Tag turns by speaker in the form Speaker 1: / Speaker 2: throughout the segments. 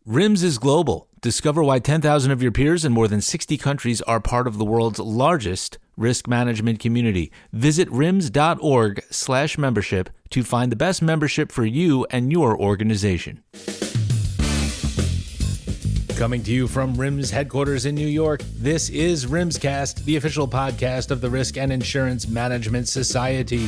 Speaker 1: RIMS is global. Discover why 10,000 of your peers in more than 60 countries are part of the world's largest risk management community. Visit rims.org/membership to find the best membership for you and your organization. Coming to you from RIMS headquarters in New York, this is RIMScast, the official podcast of the Risk and Insurance Management Society.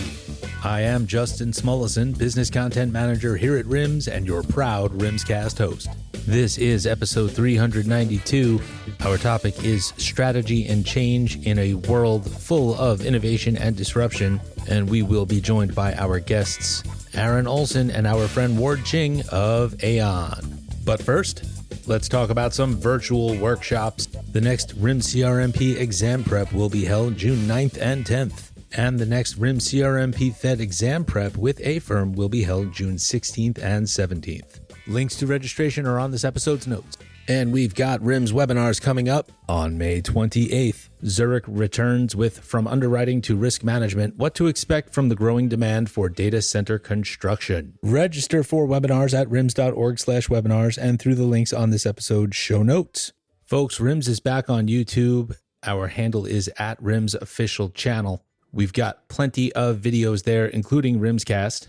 Speaker 1: I am Justin Smulison, Business Content Manager here at RIMS and your proud RIMScast host. This is episode 392. Our topic is strategy and change in a world full of innovation and disruption, and we will be joined by our guests, Aaron Olson and our friend Ward Ching of Aon. But first, let's talk about some virtual workshops. The next RIMS-CRMP exam prep will be held June 9th and 10th. And the next RIMS-CRMP Fed exam prep with a firm will be held June 16th and 17th. Links to registration are on this episode's notes. And we've got RIMS webinars coming up on May 28th. Zurich returns with From Underwriting to Risk Management, What to Expect from the Growing Demand for Data Center Construction. Register for webinars at rims.org/webinars and through the links on this episode's show notes. Folks, RIMS is back on YouTube. Our handle is at RIMS Official Channel. We've got plenty of videos there, including RIMScast,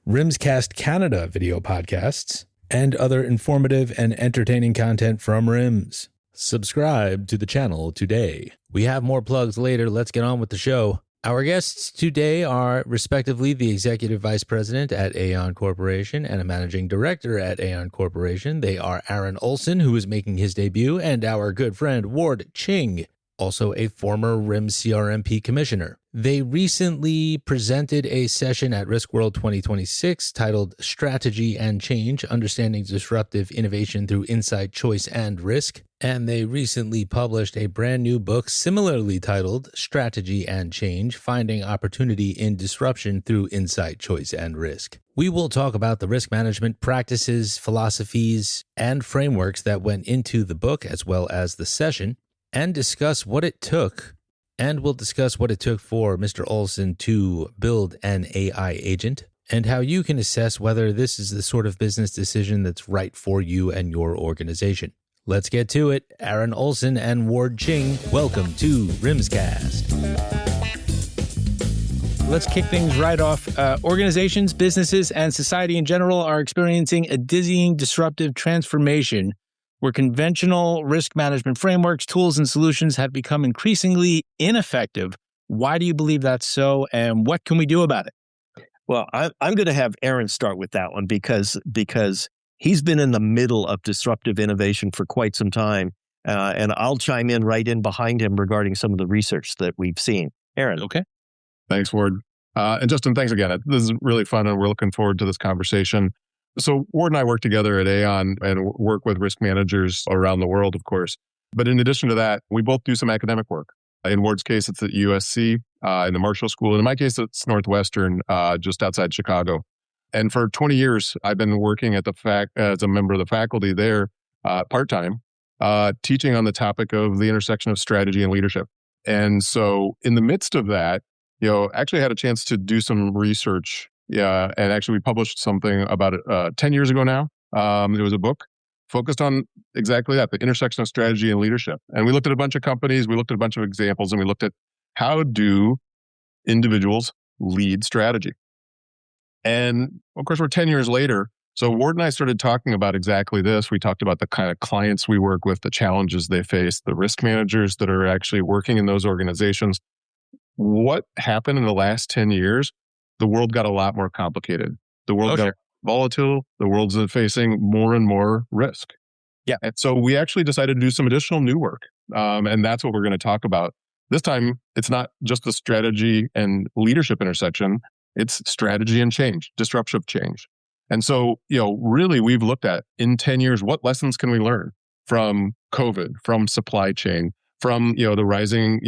Speaker 1: RIMScast Canada video podcasts, and other informative and entertaining content from RIMS. Subscribe to the channel today. We have more plugs later. Let's get on with the show. Our guests today are respectively the Executive Vice President at Aon Corporation and a Managing Director at Aon Corporation. They are Aaron Olson, who is making his debut, and our good friend Ward Ching, also a former RIMS-CRMP Commissioner. They recently presented a session at RISKWORLD 2026 titled Strategy and Change, Understanding Disruptive Innovation Through Insight, Choice, and Risk. And they recently published a brand new book similarly titled Strategy and Change, Finding Opportunity in Disruption Through Insight, Choice, and Risk. We will talk about the risk management practices, philosophies, and frameworks that went into the book as well as the session, and discuss what it took. And we'll discuss what it took for Mr. Olson to build an AI agent and how you can assess whether this is the sort of business decision that's right for you and your organization. Let's get to it. Aaron Olson and Ward Ching, welcome to RIMScast. Let's kick things right off. Organizations, businesses, and society in general are experiencing a dizzying disruptive transformation where conventional risk management frameworks, tools, and solutions have become increasingly ineffective. Why do you believe that's so, and what can we do about it?
Speaker 2: Well, I'm going to have Aaron start with that one because he's been in the middle of disruptive innovation for quite some time, and I'll chime in right in behind him regarding some of the research that we've seen. Aaron.
Speaker 3: Okay. Thanks, Ward. And Justin, thanks again. This is really fun, and we're looking forward to this conversation. So Ward and I work together at Aon and work with risk managers around the world, of course. But in addition to that, we both do some academic work. In Ward's case, it's at USC, in the Marshall School. And in my case, it's Northwestern, just outside Chicago. And for 20 years, I've been working at as a member of the faculty there, part-time, teaching on the topic of the intersection of strategy and leadership. And so in the midst of that, actually had a chance to do some research. Yeah, and actually we published something about it 10 years ago now. It was a book focused on exactly that, the intersection of strategy and leadership. And we looked at a bunch of companies, we looked at a bunch of examples, and we looked at how do individuals lead strategy. And of course, we're 10 years later. So Ward and I started talking about exactly this. We talked about the kind of clients we work with, the challenges they face, the risk managers that are actually working in those organizations. What happened in the last 10 years? The world got a lot more complicated. The world got volatile. The world's facing more and more risk.
Speaker 2: Yeah.
Speaker 3: And so we actually decided to do some additional new work. And that's what we're going to talk about. This time, it's not just the strategy and leadership intersection. It's strategy and change, disruptive change. And so, really we've looked at in 10 years, what lessons can we learn from COVID, from supply chain, from, the rising,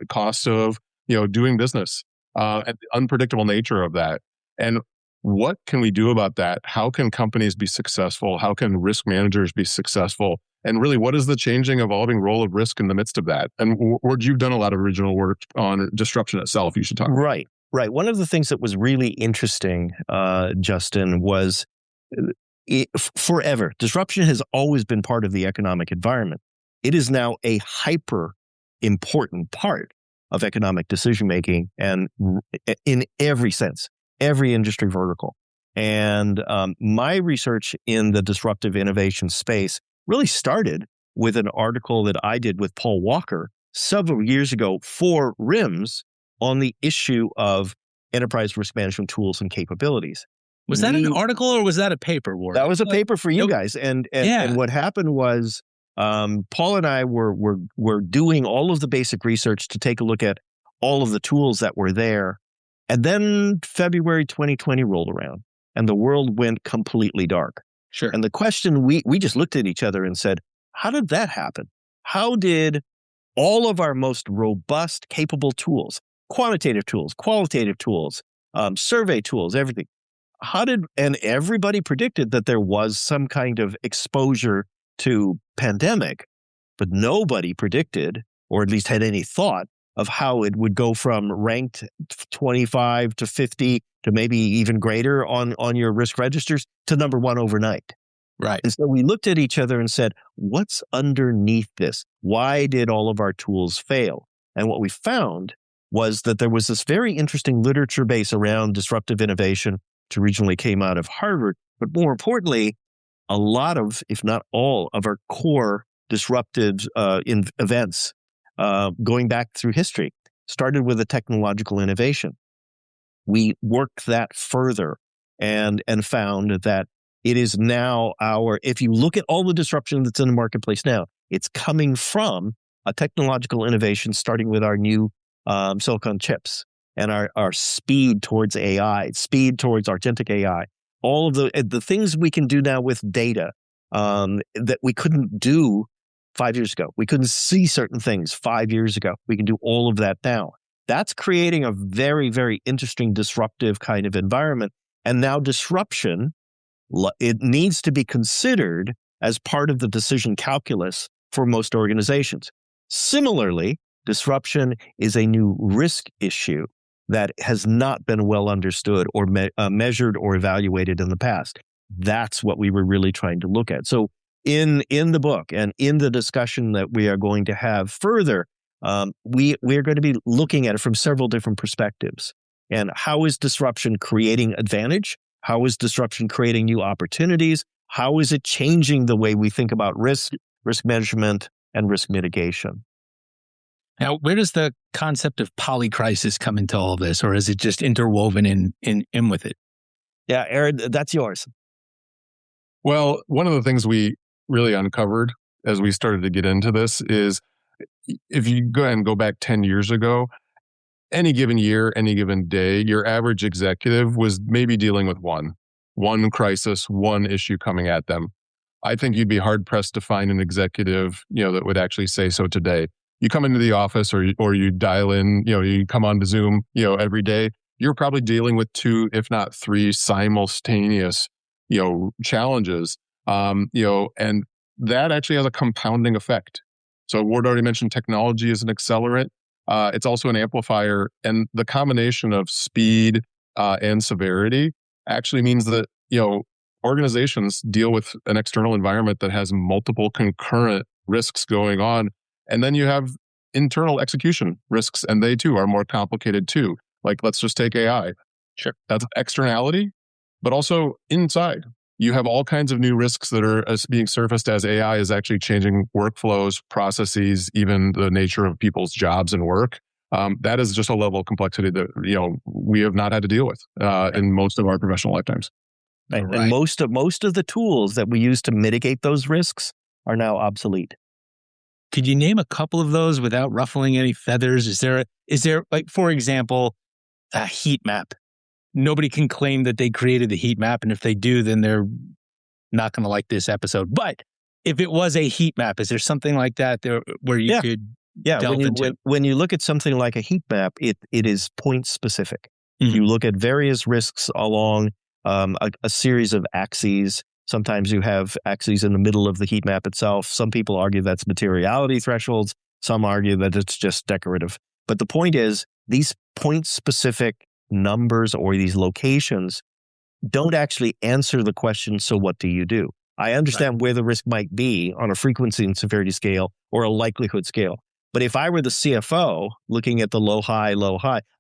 Speaker 3: costs of, doing business. And the unpredictable nature of that. And what can we do about that? How can companies be successful? How can risk managers be successful? And really, what is the changing, evolving role of risk in the midst of that? And Ward, you've done a lot of original work on disruption itself. You should talk about
Speaker 2: Right. One of the things that was really interesting, Justin, was forever. Disruption has always been part of the economic environment. It is now a hyper important part of economic decision making, and in every sense, every industry vertical. And my research in the disruptive innovation space really started with an article that I did with Paul Walker several years ago for RIMS on the issue of enterprise risk management tools and capabilities.
Speaker 1: Was that an article or was that a paper, Ward?
Speaker 2: That was a paper for you guys. And what happened was Paul and I were doing all of the basic research to take a look at all of the tools that were there. And then February 2020 rolled around and the world went completely dark.
Speaker 1: Sure.
Speaker 2: And the question, we just looked at each other and said, how did that happen? How did all of our most robust, capable tools, quantitative tools, qualitative tools, survey tools, everything, and everybody predicted that there was some kind of exposure to pandemic, but nobody predicted, or at least had any thought of how it would go from ranked 25 to 50 to maybe even greater on your risk registers to number one overnight.
Speaker 1: Right.
Speaker 2: And so we looked at each other and said, what's underneath this? Why did all of our tools fail? And what we found was that there was this very interesting literature base around disruptive innovation, which originally came out of Harvard. But more importantly, a lot of, if not all, of our core disruptive events going back through history started with a technological innovation. We worked that further and found that it is now if you look at all the disruption that's in the marketplace now, it's coming from a technological innovation starting with our new silicon chips and our speed towards AI, speed towards agentic AI, all of the things we can do now with data that we couldn't do 5 years ago. We couldn't see certain things 5 years ago. We can do all of that now. That's creating a very, very interesting disruptive kind of environment. And now disruption, it needs to be considered as part of the decision calculus for most organizations. Similarly, disruption is a new risk issue that has not been well understood or measured or evaluated in the past. That's what we were really trying to look at. So in the book and in the discussion that we are going to have further, we're going to be looking at it from several different perspectives. And how is disruption creating advantage? How is disruption creating new opportunities? How is it changing the way we think about risk management, and risk mitigation?
Speaker 1: Now, where does the concept of polycrisis come into all of this, or is it just interwoven in with it?
Speaker 2: Yeah, Aaron, that's yours.
Speaker 3: Well, one of the things we really uncovered as we started to get into this is if you go ahead and go back 10 years ago, any given year, any given day, your average executive was maybe dealing with one crisis, one issue coming at them. I think you'd be hard pressed to find an executive, that would actually say so today. You come into the office or you dial in, you come on to Zoom, every day, you're probably dealing with 2, if not 3 simultaneous, challenges, and that actually has a compounding effect. So Ward already mentioned technology as an accelerant. It's also an amplifier, and the combination of speed and severity actually means that, organizations deal with an external environment that has multiple concurrent risks going on. And then you have internal execution risks, and they too are more complicated too. Like, let's just take AI.
Speaker 1: Sure.
Speaker 3: That's externality, but also inside. You have all kinds of new risks that are being surfaced as AI is actually changing workflows, processes, even the nature of people's jobs and work. That is just a level of complexity that we have not had to deal with in most of our professional lifetimes.
Speaker 2: Right. And most of the tools that we use to mitigate those risks are now obsolete.
Speaker 1: Could you name a couple of those without ruffling any feathers? Is there like, for example, a heat map? Nobody can claim that they created the heat map, and if they do, then they're not going to like this episode. But if it was a heat map, is there something like that there where you could delve into?
Speaker 2: When you look at something like a heat map, it is point specific.
Speaker 1: Mm-hmm.
Speaker 2: You look at various risks along a series of axes. Sometimes you have axes in the middle of the heat map itself. Some people argue that's materiality thresholds. Some argue that it's just decorative. But the point is, these point-specific numbers or these locations don't actually answer the question, so what do you do? I understand where the risk might be on a frequency and severity scale or a likelihood scale. But if I were the CFO looking at the low, high,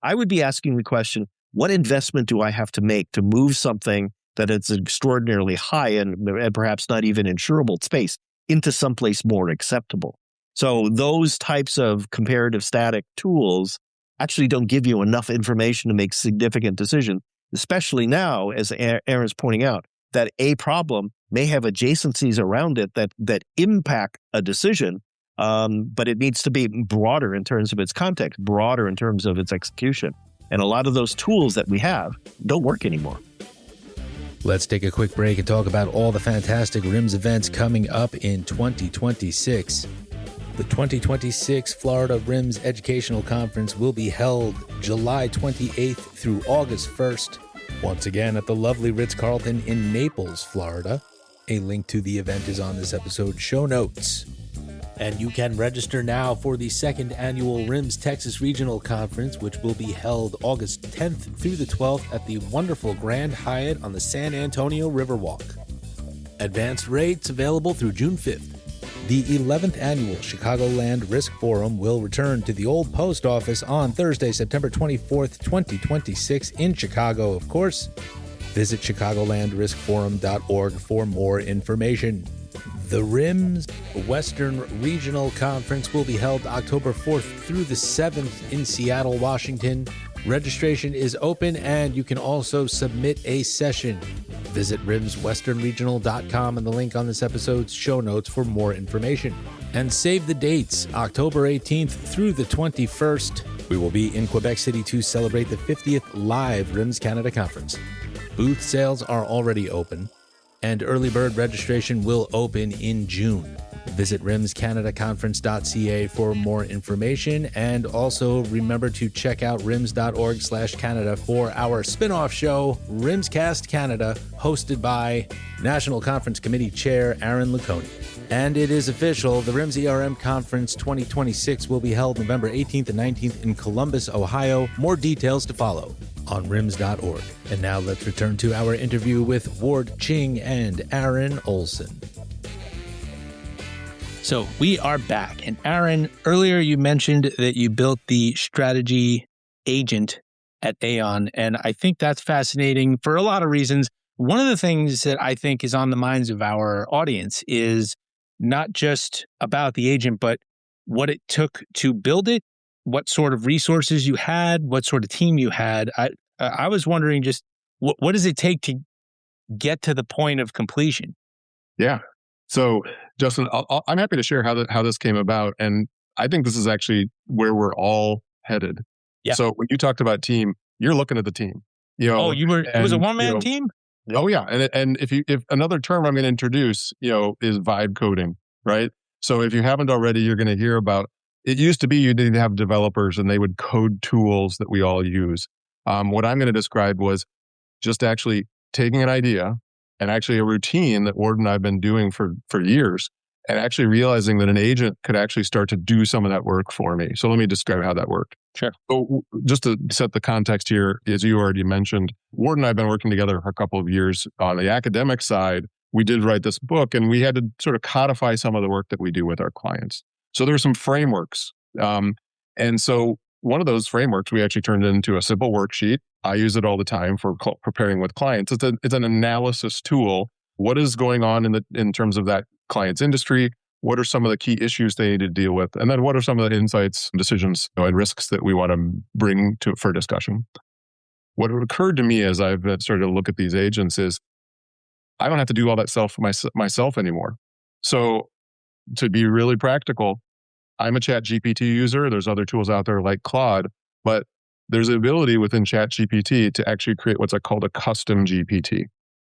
Speaker 2: I would be asking the question, what investment do I have to make to move something that is extraordinarily high and perhaps not even insurable space into someplace more acceptable? So those types of comparative static tools actually don't give you enough information to make significant decisions, especially now, as Aaron's pointing out, that a problem may have adjacencies around it that impact a decision, but it needs to be broader in terms of its context, broader in terms of its execution. And a lot of those tools that we have don't work anymore.
Speaker 1: Let's take a quick break and talk about all the fantastic RIMS events coming up in 2026. The 2026 Florida RIMS Educational Conference will be held July 28th through August 1st, once again at the lovely Ritz-Carlton in Naples, Florida. A link to the event is on this episode's show notes. And you can register now for the second annual RIMS Texas Regional Conference, which will be held August 10th through the 12th at the wonderful Grand Hyatt on the San Antonio Riverwalk. Advanced rates available through June 5th. The 11th annual Chicagoland Risk Forum will return to the old post office on Thursday, September 24th, 2026 in Chicago, of course. Visit chicagolandriskforum.org for more information. The RIMS Western Regional Conference will be held October 4th through the 7th in Seattle, Washington. Registration is open and you can also submit a session. Visit RIMSWesternRegional.com and the link on this episode's show notes for more information. And save the dates, October 18th through the 21st. We will be in Quebec City to celebrate the 50th live RIMS Canada Conference. Booth sales are already open, and early bird registration will open in June. Visit rimscanadaconference.ca for more information, and also remember to check out rims.org/Canada for our spin-off show, RIMScast Canada, hosted by National Conference Committee Chair Aaron Luconi. And it is official, the RIMS-CRMP Conference 2026 will be held November 18th and 19th in Columbus, Ohio. More details to follow on rims.org. And now let's return to our interview with Ward Ching and Aaron Olson.
Speaker 4: So we are back. And Aaron, earlier you mentioned that you built the strategy agent at Aon. And I think that's fascinating for a lot of reasons. One of the things that I think is on the minds of our audience is not just about the agent, but what it took to build it, what sort of resources you had, what sort of team you had. I was wondering just what does it take to get to the point of completion?
Speaker 3: Yeah. So, Justin, I'm happy to share how this came about. And I think this is actually where we're all headed.
Speaker 4: Yeah.
Speaker 3: So when you talked about team, you're looking at the team. It
Speaker 4: was a one-man team?
Speaker 3: Oh, yeah. And if another term I'm going to introduce, is vibe coding, right? So if you haven't already, you're going to hear about, it used to be you didn't have developers and they would code tools that we all use. What I'm going to describe was just actually taking an idea and actually a routine that Ward and I have been doing for years, and actually realizing that an agent could actually start to do some of that work for me. So let me describe how that worked.
Speaker 4: Sure.
Speaker 3: So just to set the context here, as you already mentioned, Ward and I have been working together for a couple of years. On the academic side, we did write this book, and we had to sort of codify some of the work that we do with our clients. So there are some frameworks. And so one of those frameworks, we actually turned into a simple worksheet. I use it all the time for preparing with clients. It's an analysis tool. What is going on in terms of that client's industry? What are some of the key issues they need to deal with? And then what are some of the insights, decisions, and risks that we want to bring for discussion? What occurred to me as I've started to look at these agents is I don't have to do all that myself anymore. So to be really practical, I'm a ChatGPT user. There's other tools out there like Claude, but there's the ability within ChatGPT to actually create what's called a custom GPT.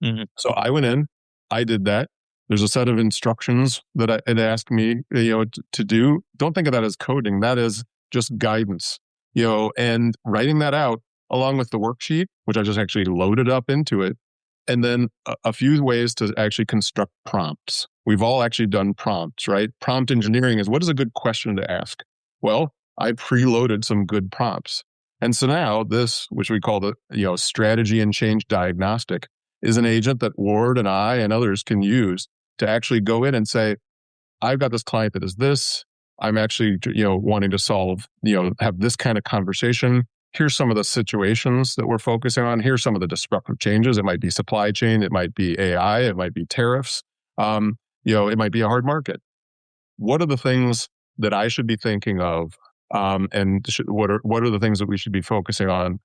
Speaker 4: Mm-hmm.
Speaker 3: So I went in, I did that. There's a set of instructions that it asked me, to do. Don't think of that as coding. That is just guidance, and writing that out along with the worksheet, which I just actually loaded up into it. And then a few ways to actually construct prompts. We've all actually done prompts, right? Prompt engineering is, what is a good question to ask? Well, I preloaded some good prompts. And so now this, which we call the strategy and change diagnostic, is an agent that Ward and I and others can use to actually go in and say, I've got this client that is this. I'm actually, wanting to solve, have this kind of conversation. Here's some of the situations that we're focusing on. Here's some of the disruptive changes. It might be supply chain. It might be AI. It might be tariffs. It might be a hard market. What are the things that I should be thinking of? What are the things that we should be focusing on?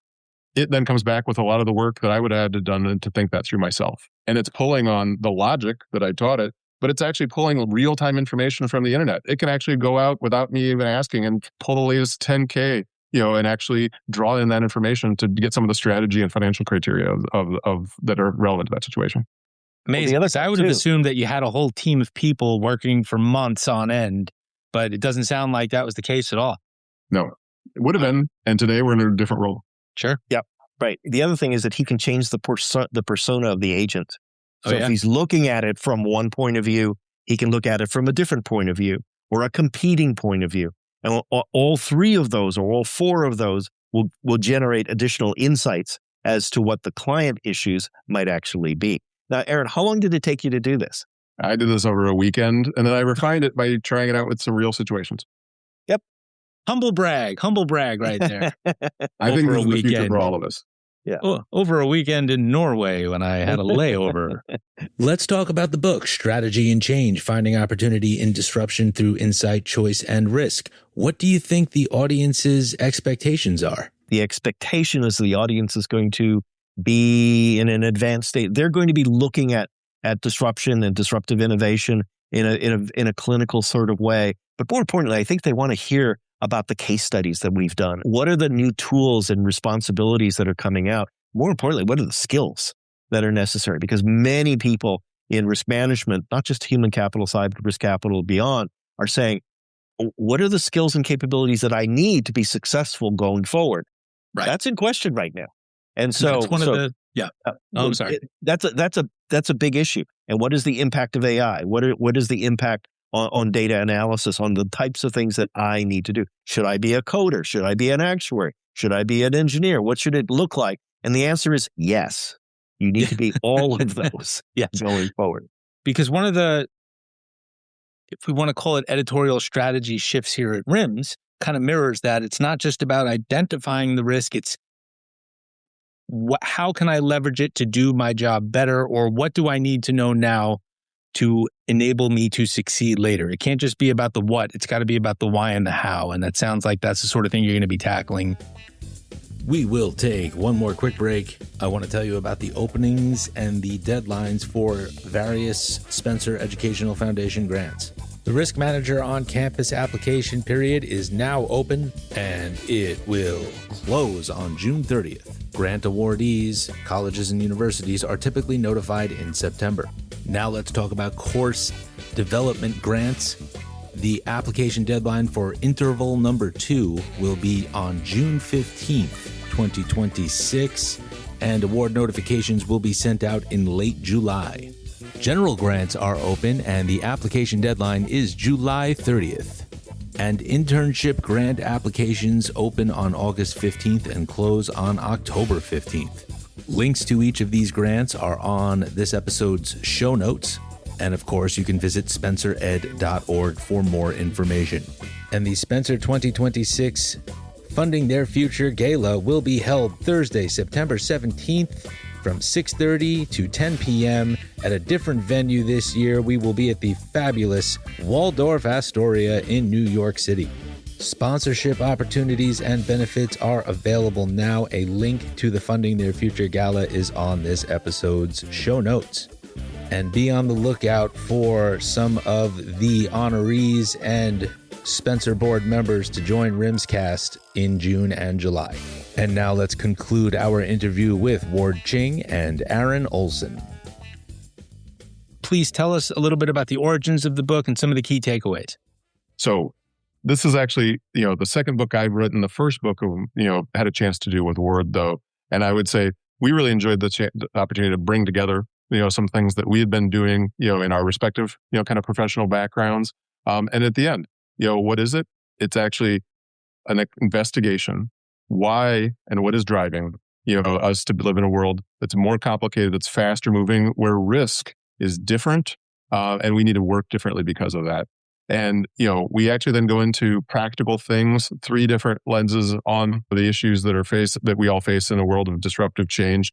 Speaker 3: It then comes back with a lot of the work that I would have done to think that through myself. And it's pulling on the logic that I taught it, but it's actually pulling real-time information from the internet. It can actually go out without me even asking and pull the latest 10K, and actually draw in that information to get some of the strategy and financial criteria of that are relevant to that situation.
Speaker 4: Amazing. Well, I would have assumed that you had a whole team of people working for months on end, but it doesn't sound like that was the case at all.
Speaker 3: No, it would have been. And today we're in a different role.
Speaker 4: Sure.
Speaker 2: Yep. Right. The other thing is that he can change the persona of the agent. So if he's looking at it from one point of view, he can look at it from a different point of view or a competing point of view. And all three of those or all four of those will generate additional insights as to what the client issues might actually be. Now, Aaron, how long did it take you to do this?
Speaker 3: I did this over a weekend, and then I refined it by trying it out with some real situations.
Speaker 2: Yep.
Speaker 4: Humble brag right there.
Speaker 3: I think this is the future for all of us.
Speaker 2: Yeah.
Speaker 4: Over a weekend in Norway when I had a layover.
Speaker 1: Let's talk about the book, Strategy and Change, Finding Opportunity in Disruption Through Insight, Choice, and Risk. What do you think the audience's expectations are?
Speaker 2: The expectation is the audience is going to be in an advanced state. They're going to be looking at disruption and disruptive innovation in a clinical sort of way. But more importantly, I think they want to hear about the case studies that we've done. What are the new tools and responsibilities that are coming out? More importantly, what are the skills that are necessary? Because many people in risk management, not just human capital side, but risk capital beyond, are saying, what are the skills and capabilities that I need to be successful going forward?
Speaker 4: Right.
Speaker 2: That's in question right now. And so
Speaker 4: that's one of the, I'm sorry.
Speaker 2: That's a big issue. And what is the impact of AI? What is the impact on data analysis, on the types of things that I need to do? Should I be a coder? Should I be an actuary? Should I be an engineer? What should it look like? And the answer is yes. You need to be all of those going forward.
Speaker 4: Because one of the, if we want to call it editorial strategy shifts here at RIMS, kind of mirrors that. It's not just about identifying the risk. It's how can I leverage it to do my job better, or what do I need to know now to enable me to succeed later? It can't just be about the what, it's got to be about the why and the how. And that sounds like that's the sort of thing you're going to be tackling.
Speaker 1: We will take one more quick break. I want to tell you about the openings and the deadlines for various Spencer Educational Foundation grants. The Risk Manager on Campus application period is now open, and it will close on June 30th. Grant awardees, colleges and universities are typically notified in September. Now let's talk about course development grants. The application deadline for interval number 2 will be on June 15th, 2026, and award notifications will be sent out in late July. General grants are open, and the application deadline is July 30th. And internship grant applications open on August 15th and close on October 15th. Links to each of these grants are on this episode's show notes. And of course, you can visit spencered.org for more information. And the Spencer 2026 Funding Their Future Gala will be held Thursday, September 17th from 6:30 to 10 p.m. at a different venue this year. We will be at the fabulous Waldorf Astoria in New York City. Sponsorship opportunities and benefits are available now. A link to the Funding Their Future Gala is on this episode's show notes. And be on the lookout for some of the honorees and Spencer board members to join RIMScast in June and July. And now let's conclude our interview with Ward Ching and Aaron Olson.
Speaker 4: Please tell us a little bit about the origins of the book and some of the key takeaways.
Speaker 3: So this is actually, the second book I've written. The first book, had a chance to do with Ward, though. And I would say we really enjoyed the opportunity to bring together, some things that we had been doing, in our respective, kind of professional backgrounds. And at the end, what is it? It's actually an investigation. Why and what is driving us to live in a world that's more complicated, that's faster moving, where risk is different, and we need to work differently because of that. And, we actually then go into practical things, 3 different lenses on the issues that we all face in a world of disruptive change.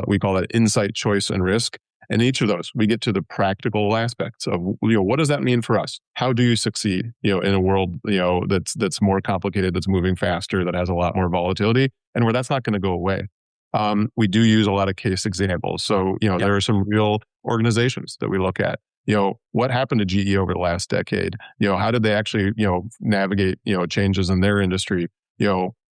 Speaker 3: We call that insight, choice, and risk. And each of those, we get to the practical aspects of, what does that mean for us? How do you succeed, in a world, that's more complicated, that's moving faster, that has a lot more volatility, and where that's not going to go away. We do use a lot of case examples. So, there are some real organizations that we look at. What happened to GE over the last decade? How did they actually, navigate, changes in their industry?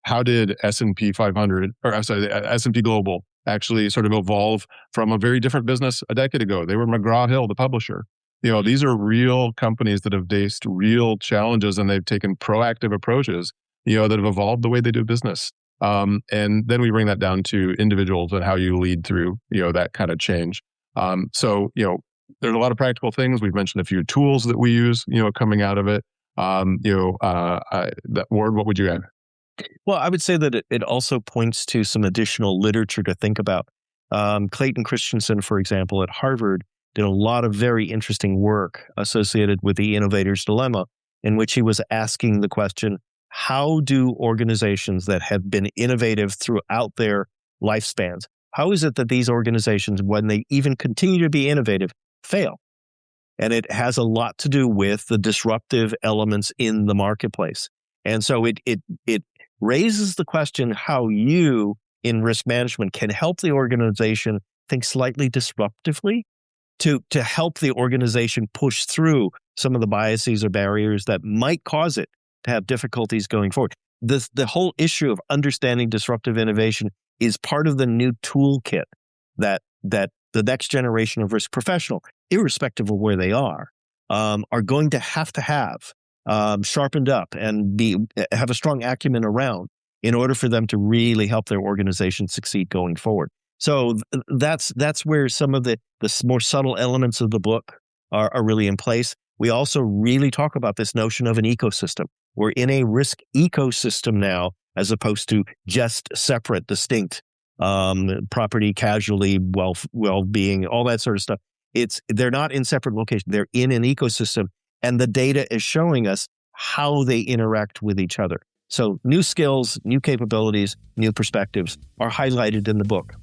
Speaker 3: How did S&P 500, S&P Global actually sort of evolve from a very different business a decade ago? They were McGraw-Hill, the publisher. These are real companies that have faced real challenges, and they've taken proactive approaches, that have evolved the way they do business. And then we bring that down to individuals and how you lead through, that kind of change. So, there's a lot of practical things. We've mentioned a few tools that we use, coming out of it. Ward, what would you add?
Speaker 2: Well, I would say that it also points to some additional literature to think about. Clayton Christensen, for example, at Harvard, did a lot of very interesting work associated with the innovator's dilemma, in which he was asking the question, how do organizations that have been innovative throughout their lifespans, how is it that these organizations, when they even continue to be innovative, fail? And it has a lot to do with the disruptive elements in the marketplace. And so it raises the question how you, in risk management, can help the organization think slightly disruptively to help the organization push through some of the biases or barriers that might cause it to have difficulties going forward. The whole issue of understanding disruptive innovation is part of the new toolkit that the next generation of risk professional, irrespective of where they are going to have sharpened up and have a strong acumen around in order for them to really help their organization succeed going forward. So that's where some of the more subtle elements of the book are really in place. We also really talk about this notion of an ecosystem. We're in a risk ecosystem now, as opposed to just separate, distinct property, casualty, well-being, all that sort of stuff. They're not in separate locations. They're in an ecosystem, and the data is showing us how they interact with each other. So new skills, new capabilities, new perspectives are highlighted in the book.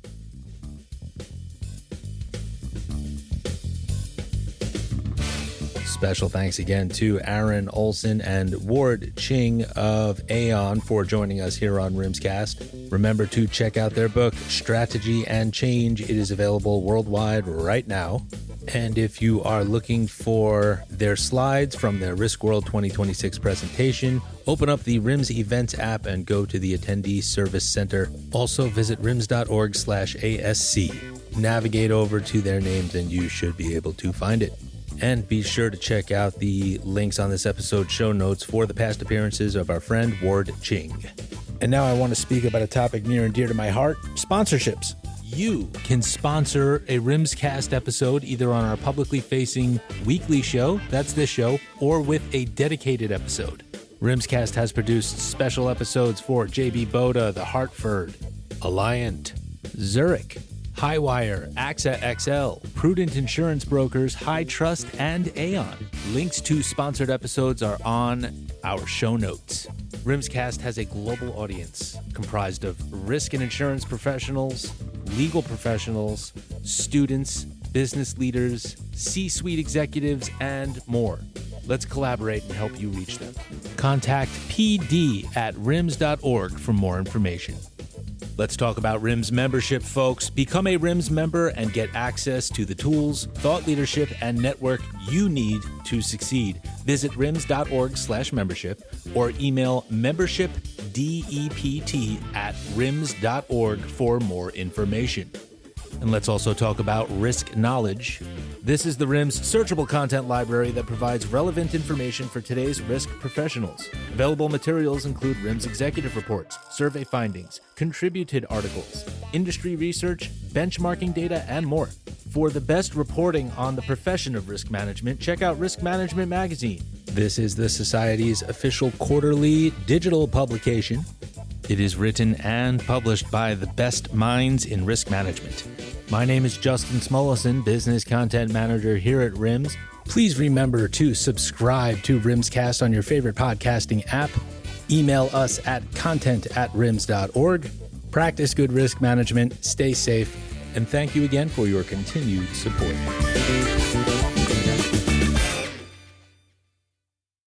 Speaker 1: Special thanks again to Aaron Olson and Ward Ching of Aon for joining us here on RIMScast. Remember to check out their book, Strategy and Change. It is available worldwide right now. And if you are looking for their slides from their RISKWORLD 2026 presentation, open up the RIMS Events app and go to the Attendee Service Center. Also visit rims.org/ASC. Navigate over to their names and you should be able to find it. And be sure to check out the links on this episode's show notes for the past appearances of our friend Ward Ching.
Speaker 4: And now I want to speak about a topic near and dear to my heart, sponsorships.
Speaker 1: You can sponsor a RIMScast episode either on our publicly facing weekly show, that's this show, or with a dedicated episode. RIMScast has produced special episodes for JB Boda, The Hartford, Alliant, Zurich, Highwire, AXA XL, Prudent Insurance Brokers, High Trust, and Aon. Links to sponsored episodes are on our show notes. RIMScast has a global audience comprised of risk and insurance professionals, legal professionals, students, business leaders, C-suite executives, and more. Let's collaborate and help you reach them. Contact pd@rims.org for more information. Let's talk about RIMS membership, folks. Become a RIMS member and get access to the tools, thought leadership, and network you need to succeed. Visit rims.org/membership or email membershipdept@rims.org for more information. And let's also talk about Risk Knowledge. This is the RIMS searchable content library that provides relevant information for today's risk professionals. Available materials include RIMS executive reports, survey findings, contributed articles, industry research, benchmarking data, and more. For the best reporting on the profession of risk management, check out Risk Management Magazine. This is the Society's official quarterly digital publication. It is written and published by the best minds in risk management. My name is Justin Smulison, Business Content Manager here at RIMS. Please remember to subscribe to RIMScast on your favorite podcasting app. Email us at content@rims.org. Practice good risk management, stay safe, and thank you again for your continued support.